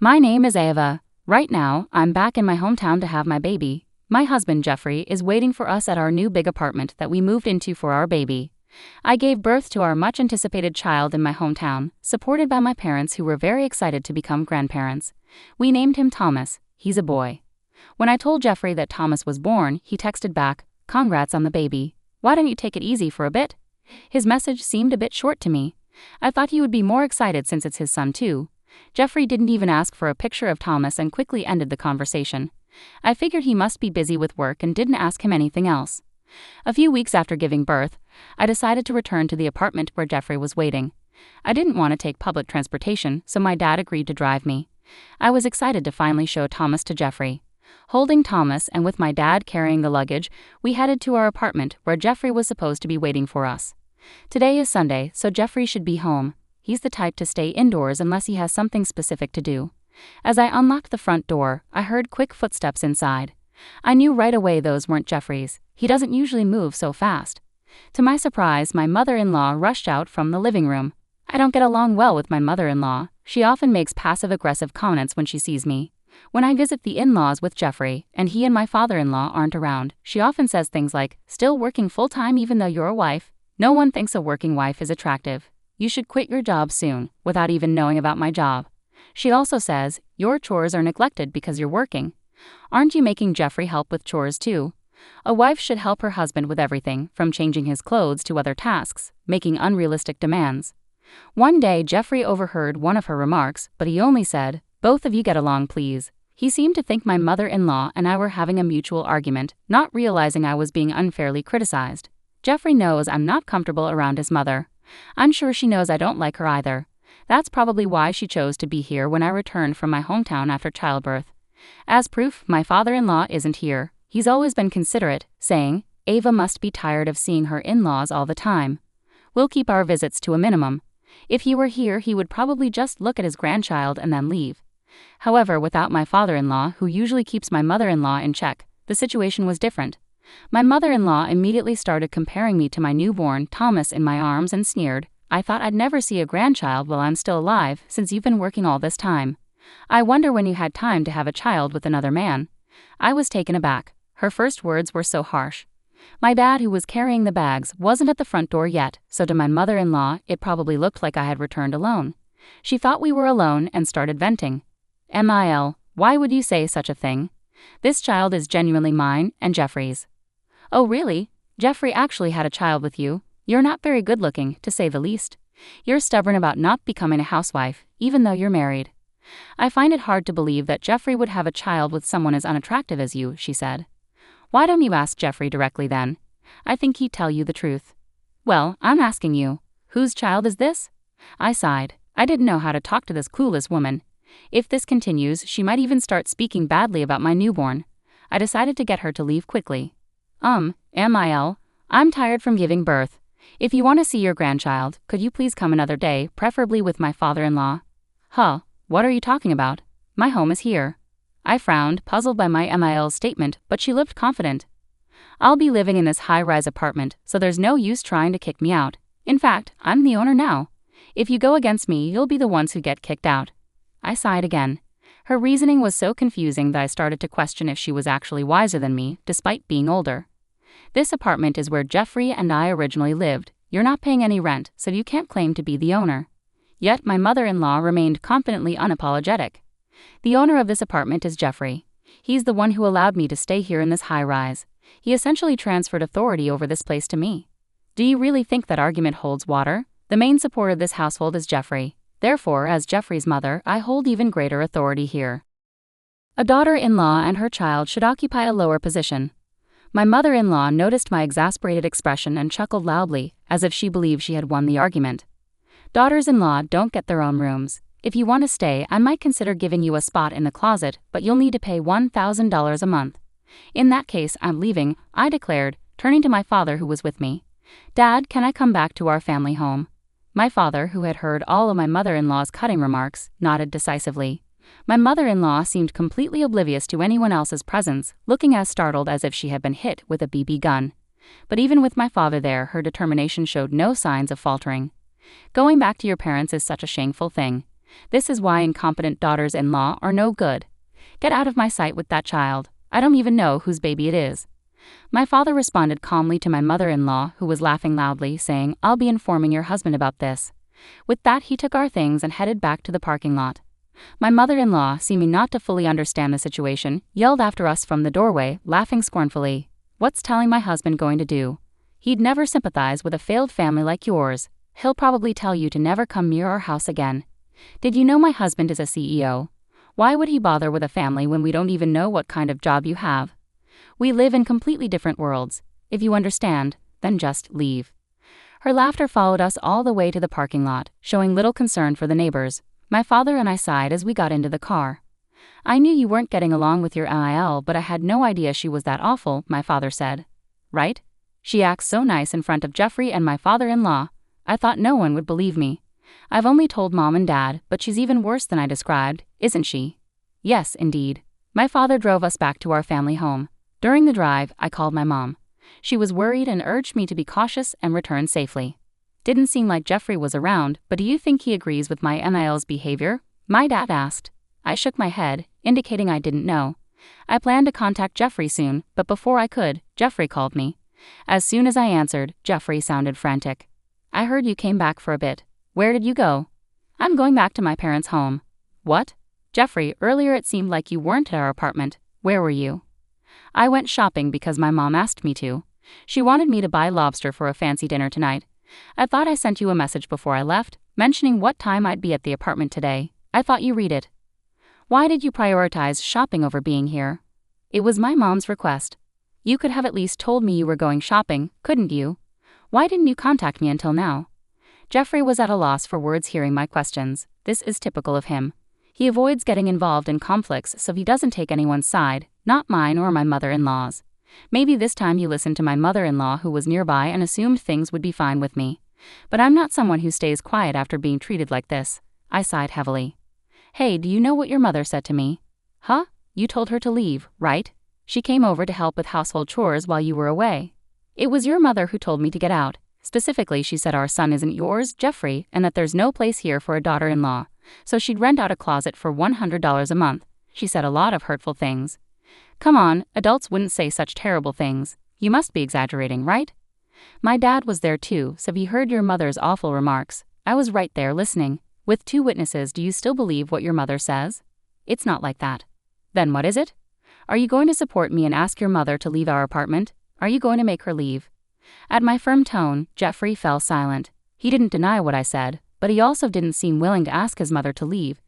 My name is Ava. Right now, I'm back in my hometown to have my baby. My husband, Jeffrey, is waiting for us at our new big apartment that we moved into for our baby. I gave birth to our much-anticipated child in my hometown, supported by my parents who were very excited to become grandparents. We named him Thomas. He's a boy. When I told Jeffrey that Thomas was born, he texted back, "Congrats on the baby. Why don't you take it easy for a bit?" His message seemed a bit short to me. I thought he would be more excited since it's his son too. Jeffrey didn't even ask for a picture of Thomas and quickly ended the conversation. I figured he must be busy with work and didn't ask him anything else. A few weeks after giving birth, I decided to return to the apartment where Jeffrey was waiting. I didn't want to take public transportation, so my dad agreed to drive me. I was excited to finally show Thomas to Jeffrey. Holding Thomas and with my dad carrying the luggage, we headed to our apartment where Jeffrey was supposed to be waiting for us. Today is Sunday, so Jeffrey should be home. He's the type to stay indoors unless he has something specific to do. As I unlocked the front door, I heard quick footsteps inside. I knew right away those weren't Jeffrey's. He doesn't usually move so fast. To my surprise, my mother-in-law rushed out from the living room. I don't get along well with my mother-in-law. She often makes passive-aggressive comments when she sees me. When I visit the in-laws with Jeffrey, and he and my father-in-law aren't around, she often says things like, "Still working full-time even though you're a wife? No one thinks a working wife is attractive. You should quit your job soon," without even knowing about my job. She also says, "Your chores are neglected because you're working. Aren't you making Jeffrey help with chores too?" A wife should help her husband with everything, from changing his clothes to other tasks, making unrealistic demands. One day, Jeffrey overheard one of her remarks, but he only said, "Both of you get along, please." He seemed to think my mother-in-law and I were having a mutual argument, not realizing I was being unfairly criticized. Jeffrey knows I'm not comfortable around his mother. I'm sure she knows I don't like her either. That's probably why she chose to be here when I returned from my hometown after childbirth. As proof, my father-in-law isn't here. He's always been considerate, saying, "Ava must be tired of seeing her in-laws all the time. We'll keep our visits to a minimum." If he were here, he would probably just look at his grandchild and then leave. However, without my father-in-law, who usually keeps my mother-in-law in check, the situation was different. My mother-in-law immediately started comparing me to my newborn, Thomas, in my arms and sneered, "I thought I'd never see a grandchild while I'm still alive, since you've been working all this time. I wonder when you had time to have a child with another man." I was taken aback. Her first words were so harsh. My dad, who was carrying the bags, wasn't at the front door yet, so to my mother-in-law, it probably looked like I had returned alone. She thought we were alone and started venting. "Mil, why would you say such a thing? This child is genuinely mine and Jeffrey's." "Oh really? Jeffrey actually had a child with you? You're not very good-looking, to say the least. You're stubborn about not becoming a housewife, even though you're married." "I find it hard to believe that Jeffrey would have a child with someone as unattractive as you," she said. "Why don't you ask Jeffrey directly then? I think he'd tell you the truth." "Well, I'm asking you. Whose child is this?" I sighed. I didn't know how to talk to this clueless woman. If this continues, she might even start speaking badly about my newborn. I decided to get her to leave quickly. Mil, I'm tired from giving birth. If you want to see your grandchild, could you please come another day, preferably with my father-in-law?" "Huh, what are you talking about? My home is here." I frowned, puzzled by my Mil's statement, but she looked confident. "I'll be living in this high-rise apartment, so there's no use trying to kick me out. In fact, I'm the owner now. If you go against me, you'll be the ones who get kicked out." I sighed again. Her reasoning was so confusing that I started to question if she was actually wiser than me, despite being older. "This apartment is where Jeffrey and I originally lived. You're not paying any rent, so you can't claim to be the owner." Yet my mother-in-law remained confidently unapologetic. "The owner of this apartment is Jeffrey. He's the one who allowed me to stay here in this high-rise. He essentially transferred authority over this place to me." "Do you really think that argument holds water? The main support of this household is Jeffrey. Therefore, as Jeffrey's mother, I hold even greater authority here. A daughter-in-law and her child should occupy a lower position." My mother-in-law noticed my exasperated expression and chuckled loudly, as if she believed she had won the argument. "Daughters-in-law don't get their own rooms. If you want to stay, I might consider giving you a spot in the closet, but you'll need to pay $1,000 a month." "In that case, I'm leaving," I declared, turning to my father who was with me. "Dad, can I come back to our family home?" My father, who had heard all of my mother-in-law's cutting remarks, nodded decisively. My mother-in-law seemed completely oblivious to anyone else's presence, looking as startled as if she had been hit with a BB gun. But even with my father there, her determination showed no signs of faltering. "Going back to your parents is such a shameful thing. This is why incompetent daughters-in-law are no good. Get out of my sight with that child. I don't even know whose baby it is. My father responded calmly to my mother-in-law, who was laughing loudly, saying, I'll be informing your husband about this. With that, he took our things and headed back to the parking lot. My mother-in-law, seeming not to fully understand the situation, yelled after us from the doorway, laughing scornfully. What's telling my husband going to do? He'd never sympathize with a failed family like yours. He'll probably tell you to never come near our house again. Did you know my husband is a CEO? Why would he bother with a family when we don't even know what kind of job you have? We live in completely different worlds. If you understand, then just leave. Her laughter followed us all the way to the parking lot, showing little concern for the neighbors. My father and I sighed as we got into the car. I knew you weren't getting along with your NIL, but I had no idea she was that awful, my father said. Right? She acts so nice in front of Jeffrey and my father-in-law. I thought no one would believe me. I've only told Mom and Dad, but she's even worse than I described, isn't she? Yes, indeed. My father drove us back to our family home. During the drive, I called my mom. She was worried and urged me to be cautious and return safely. Didn't seem like Jeffrey was around, but do you think he agrees with my NIL's behavior? My dad asked. I shook my head, indicating I didn't know. I planned to contact Jeffrey soon, but before I could, Jeffrey called me. As soon as I answered, Jeffrey sounded frantic. I heard you came back for a bit. Where did you go? I'm going back to my parents' home. What? Jeffrey, earlier it seemed like you weren't at our apartment. Where were you? I went shopping because my mom asked me to. She wanted me to buy lobster for a fancy dinner tonight. I thought I sent you a message before I left, mentioning what time I'd be at the apartment today. I thought you read it. Why did you prioritize shopping over being here? It was my mom's request. You could have at least told me you were going shopping, couldn't you? Why didn't you contact me until now? Jeffrey was at a loss for words hearing my questions. This is typical of him. He avoids getting involved in conflicts so he doesn't take anyone's side, not mine or my mother-in-law's. Maybe this time he listened to my mother-in-law who was nearby and assumed things would be fine with me. But I'm not someone who stays quiet after being treated like this. I sighed heavily. Hey, do you know what your mother said to me? Huh? You told her to leave, right? She came over to help with household chores while you were away. It was your mother who told me to get out. Specifically, she said our son isn't yours, Jeffrey, and that there's no place here for a daughter-in-law. So she'd rent out a closet for $100 a month. She said a lot of hurtful things. Come on, adults wouldn't say such terrible things. You must be exaggerating, right? My dad was there too, so he heard your mother's awful remarks. I was right there listening. With 2 witnesses, do you still believe what your mother says? It's not like that. Then what is it? Are you going to support me and ask your mother to leave our apartment? Are you going to make her leave? At my firm tone, Jeffrey fell silent. He didn't deny what I said, but he also didn't seem willing to ask his mother to leave.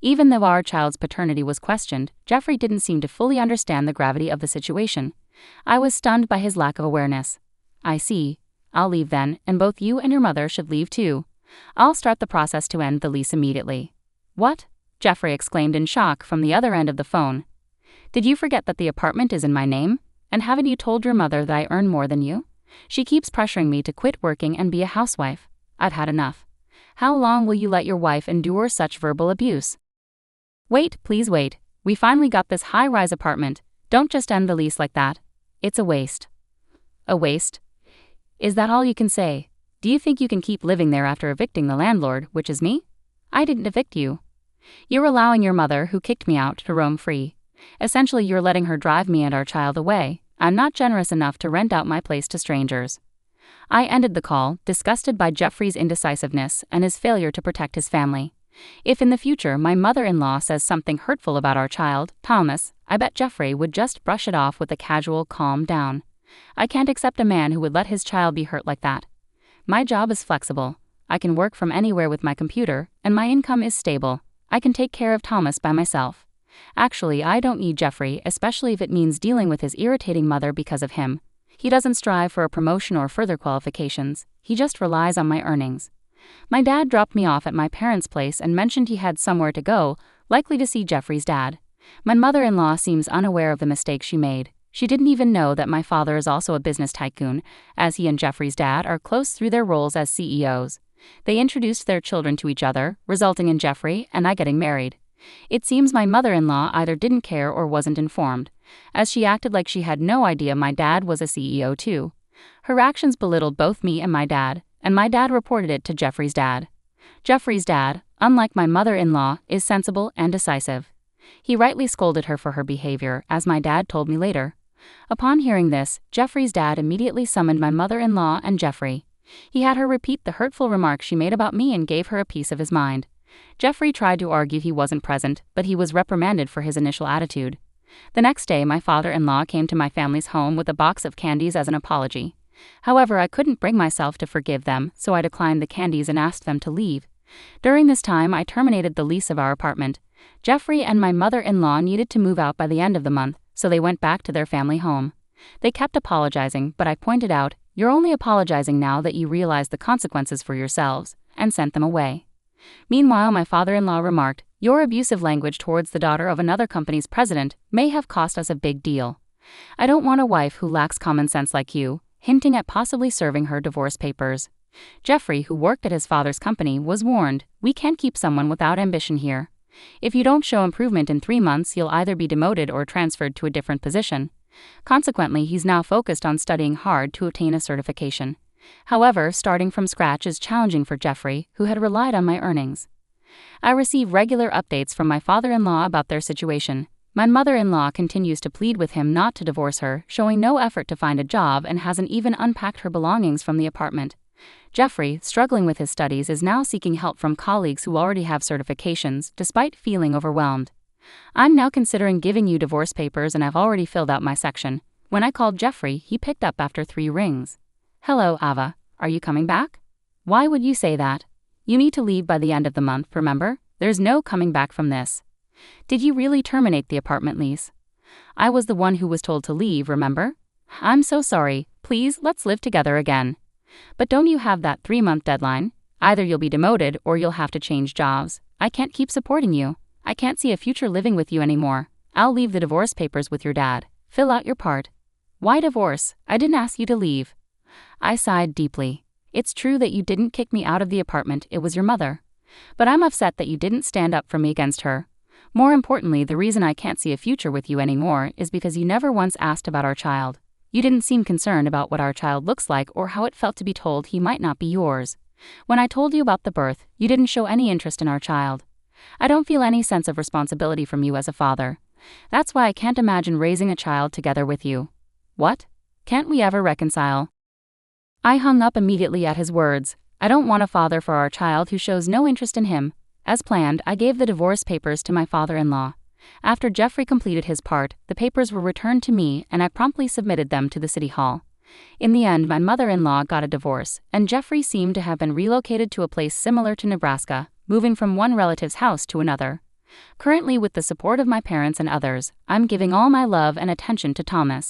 Even though our child's paternity was questioned, Jeffrey didn't seem to fully understand the gravity of the situation. I was stunned by his lack of awareness. I see. I'll leave then, and both you and your mother should leave too. I'll start the process to end the lease immediately. What? Jeffrey exclaimed in shock from the other end of the phone. Did you forget that the apartment is in my name? And haven't you told your mother that I earn more than you? She keeps pressuring me to quit working and be a housewife. I've had enough. How long will you let your wife endure such verbal abuse? Wait, please wait. We finally got this high-rise apartment. Don't just end the lease like that. It's a waste. A waste? Is that all you can say? Do you think you can keep living there after evicting the landlord, which is me? I didn't evict you. You're allowing your mother, who kicked me out, to roam free. Essentially, you're letting her drive me and our child away. I'm not generous enough to rent out my place to strangers. I ended the call, disgusted by Jeffrey's indecisiveness and his failure to protect his family. If in the future my mother-in-law says something hurtful about our child, Thomas, I bet Jeffrey would just brush it off with a casual calm down. I can't accept a man who would let his child be hurt like that. My job is flexible. I can work from anywhere with my computer, and my income is stable. I can take care of Thomas by myself. Actually, I don't need Jeffrey, especially if it means dealing with his irritating mother because of him. He doesn't strive for a promotion or further qualifications. He just relies on my earnings. My dad dropped me off at my parents' place and mentioned he had somewhere to go, likely to see Jeffrey's dad. My mother-in-law seems unaware of the mistake she made. She didn't even know that my father is also a business tycoon, as he and Jeffrey's dad are close through their roles as CEOs. They introduced their children to each other, resulting in Jeffrey and I getting married. It seems my mother-in-law either didn't care or wasn't informed, as she acted like she had no idea my dad was a CEO too. Her actions belittled both me and my dad reported it to Jeffrey's dad. Jeffrey's dad, unlike my mother-in-law, is sensible and decisive. He rightly scolded her for her behavior, as my dad told me later. Upon hearing this, Jeffrey's dad immediately summoned my mother-in-law and Jeffrey. He had her repeat the hurtful remarks she made about me and gave her a piece of his mind. Jeffrey tried to argue he wasn't present, but he was reprimanded for his initial attitude. The next day, my father-in-law came to my family's home with a box of candies as an apology. However, I couldn't bring myself to forgive them, so I declined the candies and asked them to leave. During this time, I terminated the lease of our apartment. Jeffrey and my mother-in-law needed to move out by the end of the month, so they went back to their family home. They kept apologizing, but I pointed out, "You're only apologizing now that you realize the consequences for yourselves," and sent them away. Meanwhile, my father-in-law remarked, "Your abusive language towards the daughter of another company's president may have cost us a big deal. I don't want a wife who lacks common sense like you," hinting at possibly serving her divorce papers. Jeffrey, who worked at his father's company, was warned, "We can't keep someone without ambition here. If you don't show improvement in 3 months, you'll either be demoted or transferred to a different position." Consequently, he's now focused on studying hard to obtain a certification. However, starting from scratch is challenging for Jeffrey, who had relied on my earnings. I receive regular updates from my father-in-law about their situation. My mother-in-law continues to plead with him not to divorce her, showing no effort to find a job and hasn't even unpacked her belongings from the apartment. Jeffrey, struggling with his studies, is now seeking help from colleagues who already have certifications, despite feeling overwhelmed. "I'm now considering giving you divorce papers and I've already filled out my section." When I called Jeffrey, he picked up after 3 rings. "Hello, Ava. Are you coming back?" "Why would you say that? You need to leave by the end of the month, remember? There's no coming back from this." "Did you really terminate the apartment lease?" "I was the one who was told to leave, remember?" "I'm so sorry. Please, let's live together again." "But don't you have that 3-month deadline? Either you'll be demoted or you'll have to change jobs. I can't keep supporting you. I can't see a future living with you anymore. I'll leave the divorce papers with your dad. Fill out your part." "Why divorce? I didn't ask you to leave." I sighed deeply. "It's true that you didn't kick me out of the apartment, it was your mother. But I'm upset that you didn't stand up for me against her. More importantly, the reason I can't see a future with you anymore is because you never once asked about our child. You didn't seem concerned about what our child looks like or how it felt to be told he might not be yours. When I told you about the birth, you didn't show any interest in our child. I don't feel any sense of responsibility from you as a father. That's why I can't imagine raising a child together with you." "What? Can't we ever reconcile?" I hung up immediately at his words. I don't want a father for our child who shows no interest in him. As planned, I gave the divorce papers to my father-in-law. After Jeffrey completed his part, the papers were returned to me and I promptly submitted them to the city hall. In the end, my mother-in-law got a divorce, and Jeffrey seemed to have been relocated to a place similar to Nebraska, moving from one relative's house to another. Currently, with the support of my parents and others, I'm giving all my love and attention to Thomas.